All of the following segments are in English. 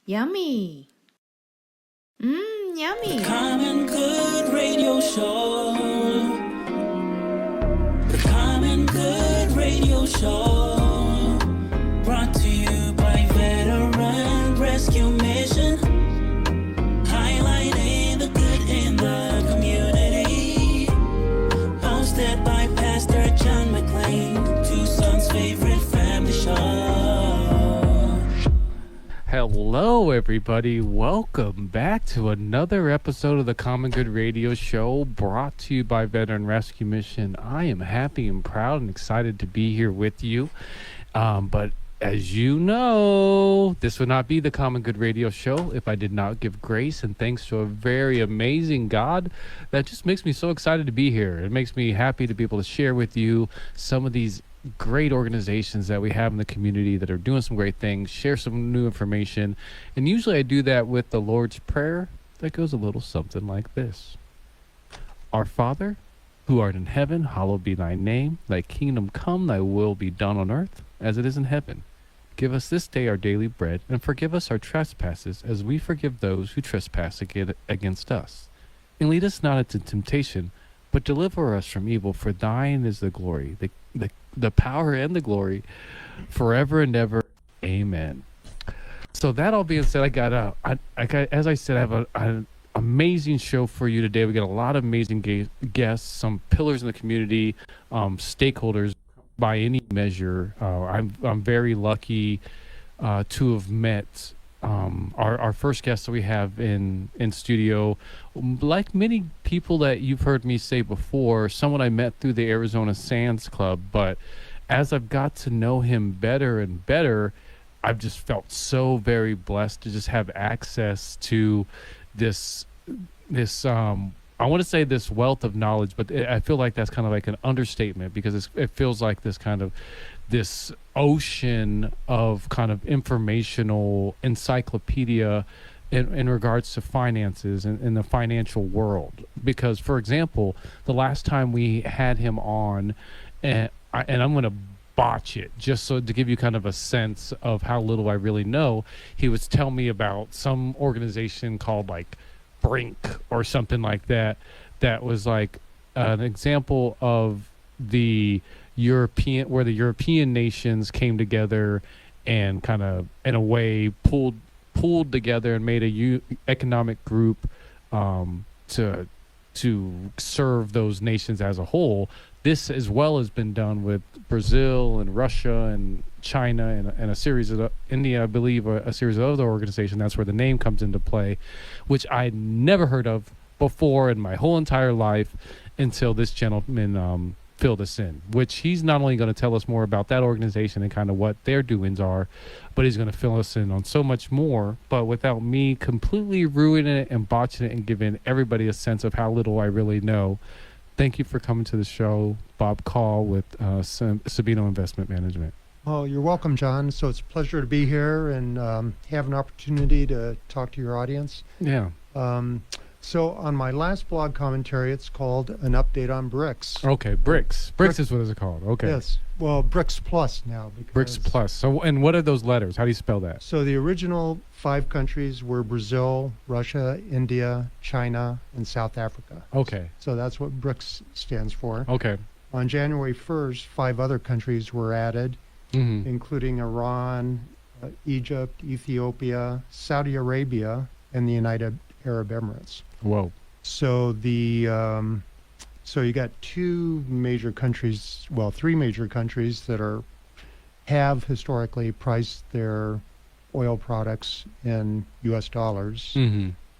Yummy. Yummy. Common Good Radio Show. The Common Good Radio Show. Brought to you by Veteran Rescue Mission. Highlighting the good in the community. Hosted by Pastor John McClain. Tucson's favorite family show. Hello, everybody. Welcome back to another episode of the Common Good Radio Show, brought to you by Veteran Rescue Mission. I am happy and proud and excited to be here with you. But as you know, this would not be the Common Good Radio Show if I did not give grace and thanks to a very amazing God that just makes me so excited to be here. It makes me happy to be able to share with you some of these great organizations that we have in the community that are doing some great things, share some new information. And usually I do that with the Lord's Prayer that goes a little something like this. Our Father, who art in heaven, hallowed be thy name. Thy kingdom come, thy will be done on earth as it is in heaven. Give us this day our daily bread, and forgive us our trespasses as we forgive those who trespass against us. And lead us not into temptation, but deliver us from evil. For thine is the glory, the power and the glory forever and ever. Amen. So that all being said, I got as I said, I have an amazing show for you today. We got a lot of amazing guests, some pillars in the community, stakeholders by any measure. I'm very lucky to have met our first guest that we have in studio. Like many people that you've heard me say before, someone I met through the Arizona Sands Club, but as I've got to know him better and better, I've just felt so very blessed to just have access to this I want to say this wealth of knowledge, but I feel like that's kind of like an understatement, because it feels like this ocean of kind of informational encyclopedia in regards to finances and in the financial world. Because, for example, the last time we had him on, and I'm going to botch it just so to give you kind of a sense of how little I really know, he was telling me about some organization called like Brink or something like that was like an example of the European nations came together and kind of in a way pulled together and made a economic group to serve those nations as a whole. This as well has been done with Brazil and Russia and China and a series of India, I believe, a series of other organizations. That's where the name comes into play, which I never heard of before in my whole entire life until this gentleman filled us in, which he's not only going to tell us more about that organization and kind of what their doings are, but he's going to fill us in on so much more, but without me completely ruining it and botching it and giving everybody a sense of how little I really know. Thank you for coming to the show, Bob Call with Sabino Investment Management. Well, you're welcome, John. So it's a pleasure to be here and have an opportunity to talk to your audience. Yeah. So on my last blog commentary, it's called An Update on BRICS. Okay, BRICS. BRICS is what it's called. Okay. Yes. Well, BRICS Plus now. BRICS Plus. So, and what are those letters? How do you spell that? So the original 5 countries were Brazil, Russia, India, China, and South Africa. Okay. So that's what BRICS stands for. Okay. On January 1st, 5 other countries were added, including Iran, Egypt, Ethiopia, Saudi Arabia, and the United Arab Emirates. Whoa. So so you got 2 major countries, well, 3 major countries that have historically priced their oil products in U.S. dollars.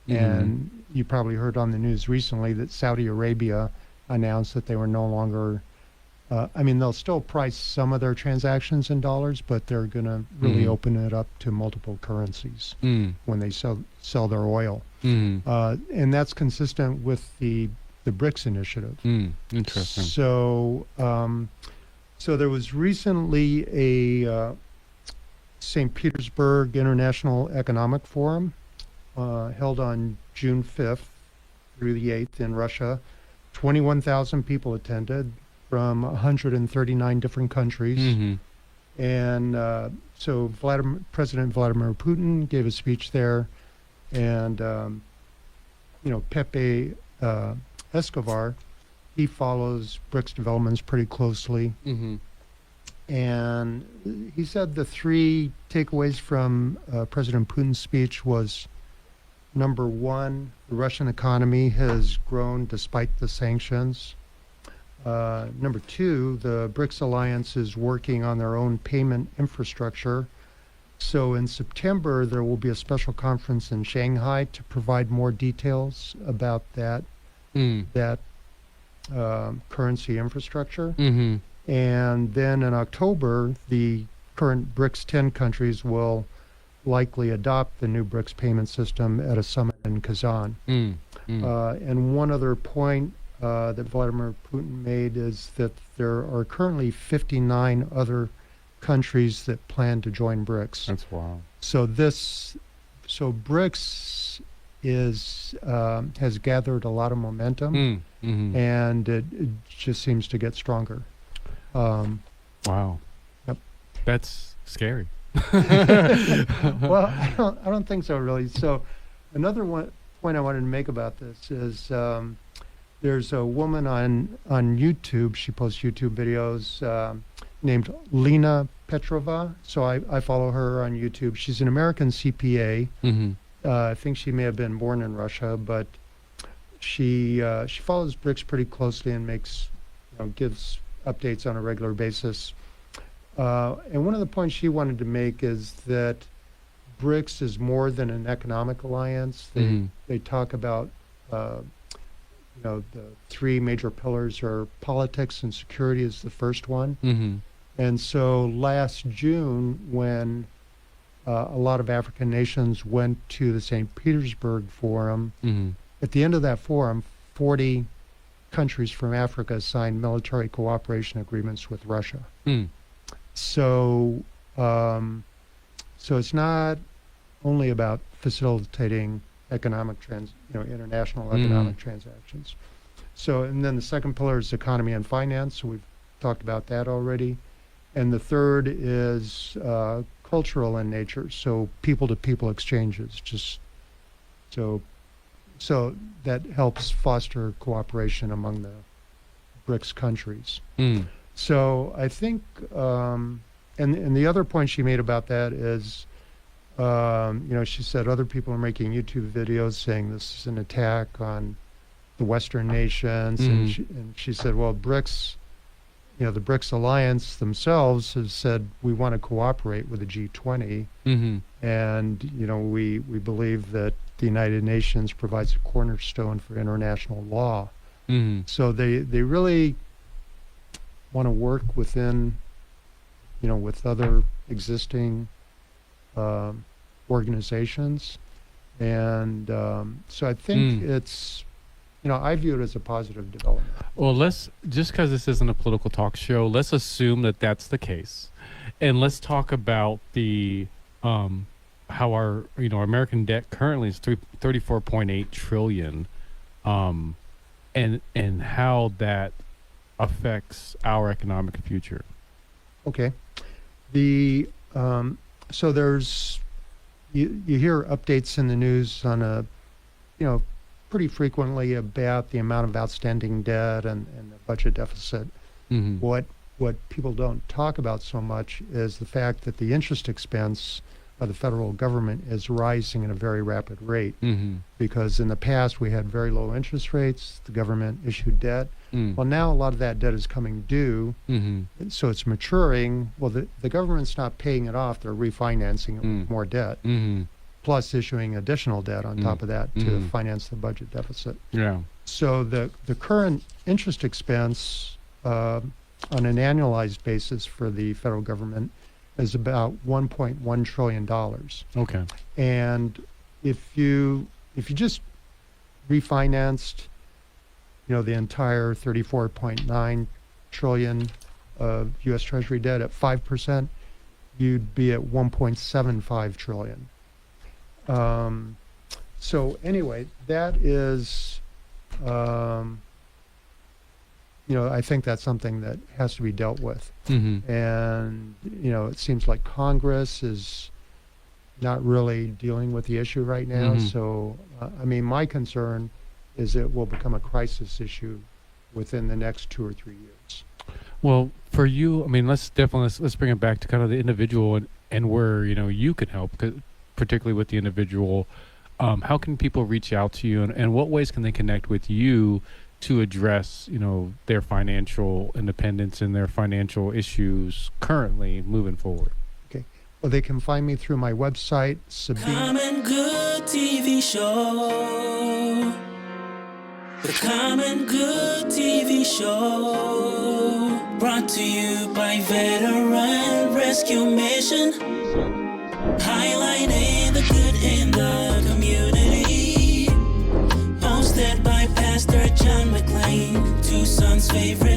And you probably heard on the news recently that Saudi Arabia announced that they were no longer, they'll still price some of their transactions in dollars, but they're going to really open it up to multiple currencies when they sell their oil. And that's consistent with the BRICS initiative. Interesting. So there was recently a St. Petersburg International Economic Forum held on June 5th through the 8th in Russia. 21,000 people attended from 139 different countries. And so President Vladimir Putin gave a speech there, and Pepe Escobar, he follows BRICS developments pretty closely. Mm-hmm. And he said the three takeaways from President Putin's speech was, number one, the Russian economy has grown despite the sanctions. Number two, the BRICS alliance is working on their own payment infrastructure. So in September, there will be a special conference in Shanghai to provide more details about that currency infrastructure. Mm-hmm. And then in October, the current BRICS 10 countries will likely adopt the new BRICS payment system at a summit in Kazan. And one other point that Vladimir Putin made is that there are currently 59 other countries that plan to join BRICS. That's wild. So BRICS has gathered a lot of momentum, and it just seems to get stronger. Wow. Yep. That's scary. Well, I don't think so, really. So another point I wanted to make about this is there's a woman on YouTube. She posts YouTube videos named Lena Petrova. So I follow her on YouTube. She's an American CPA. I think she may have been born in Russia, but she follows BRICS pretty closely and gives updates on a regular basis. And one of the points she wanted to make is that BRICS is more than an economic alliance. They talk about the three major pillars are politics and security is the first one. And so last June, when a lot of African nations went to the St. Petersburg Forum, at the end of that forum, 40 countries from Africa signed military cooperation agreements with Russia. So it's not only about facilitating economic international economic transactions. So, and then the second pillar is economy and finance. So we've talked about that already. And the third is cultural in nature. So people-to-people exchanges, so that helps foster cooperation among the BRICS countries. So I think, and the other point she made about that is, she said other people are making YouTube videos saying this is an attack on the Western nations, and she said, well, BRICS, the BRICS alliance themselves has said we want to cooperate with the G20, and we believe that the United Nations provides a cornerstone for international law. So they really want to work within, with other existing organizations. And so I think it's, I view it as a positive development. Well, just because this isn't a political talk show, let's assume that that's the case. And let's talk about the how our American debt currently is 34.8 trillion, and how that affects our economic future. Okay. So there's you hear updates in the news on pretty frequently about the amount of outstanding debt and the budget deficit. What people don't talk about so much is the fact that the interest expense of the federal government is rising at a very rapid rate, because in the past we had very low interest rates, the government issued debt. Well, now a lot of that debt is coming due, so it's maturing. Well, the government's not paying it off, they're refinancing it with more debt, plus issuing additional debt on top of that to finance the budget deficit. So the current interest expense on an annualized basis for the federal government is about $1.1 trillion. Okay. And if you just refinanced, the entire 34.9 trillion of U.S. Treasury debt at 5%, you'd be at 1.75 trillion. So anyway, that is I think that's something that has to be dealt with. Mm-hmm. And, it seems like Congress is not really dealing with the issue right now. Mhm. So, my concern is it will become a crisis issue within the next 2 or 3 years. Well, for you, let's bring it back to kind of the individual and where you can help, particularly with the individual. How can people reach out to you, and what ways can they connect with you to address their financial independence and their financial issues currently moving forward? Well, they can find me through my website, Common Good TV Show. The Common Good TV Show. Brought to you by Veteran Rescue Mission. Highlighting the good in the community. Hosted by Pastor John McClain, Tucson's favorite